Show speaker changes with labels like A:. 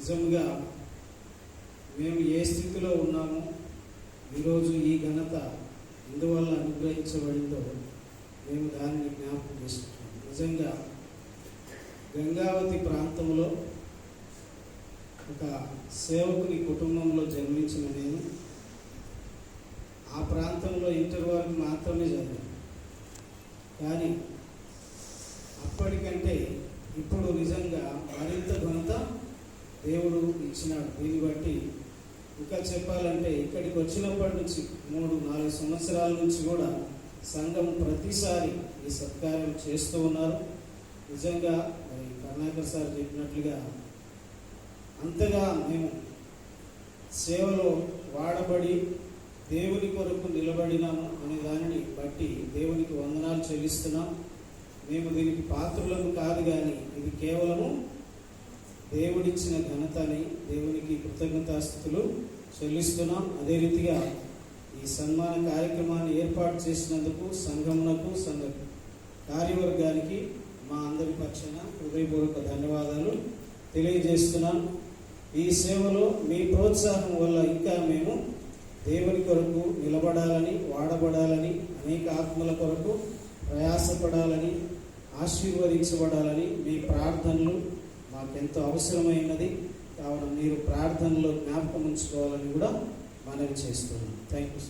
A: నిజంగా మేము ఏ స్థితిలో ఉన్నామో ఈరోజు ఈ ఘనత ఎందువల్ల అనుగ్రహించబడిందో మేము దానిని జ్ఞాపకం చేసుకుంటాం. నిజంగా గంగావతి ప్రాంతంలో ఒక సేవకుని కుటుంబంలో జన్మించిన నేను ఆ ప్రాంతంలో ఇంటర్ వరకు మాత్రమే చదివాను. కానీ అప్పటికంటే ఇప్పుడు నిజంగా మరింత ఘనత దేవుడు ఇచ్చినాడు. దీన్ని బట్టి ఇంకా చెప్పాలంటే ఇక్కడికి వచ్చినప్పటి నుంచి 3-4 సంవత్సరాల నుంచి కూడా సంఘం ప్రతిసారి ఈ సత్కార్యం చేస్తూ ఉన్నారు. నిజంగా మరి కరుణాకర్ సార్ చెప్పినట్లుగా అంతగా మేము సేవలో వాడబడి దేవుని కొరకు నిలబడినాము అనే దానిని బట్టి దేవునికి వందనాలు చెల్లిస్తున్నాం. మేము దీనికి పాత్రులను కాదు, కానీ ఇది కేవలము దేవుడిచ్చిన ఘనతని దేవునికి కృతజ్ఞతాస్తుతులు చెల్లిస్తున్నాం. అదే రీతిగా ఈ సన్మాన కార్యక్రమాన్ని ఏర్పాటు చేసినందుకు సంఘమునకు, సంఘ కార్యవర్గానికి మా అందరి పక్షాన హృదయపూర్వక ధన్యవాదాలు తెలియజేస్తున్నాం. ఈ సేవలో మీ ప్రోత్సాహం వల్ల ఇంకా మేము దేవుని కొరకు నిలబడాలని, వాడబడాలని, అనేక ఆత్మల కొరకు ప్రయాసపడాలని, ఆశీర్వదించబడాలని మీ ప్రార్థనలు మాకెంతో అవసరమైనది. కావున మీరు ప్రార్థనలో జ్ఞాపకం ఉంచుకోవాలని కూడా మనవి చేస్తున్నాం. Thank you.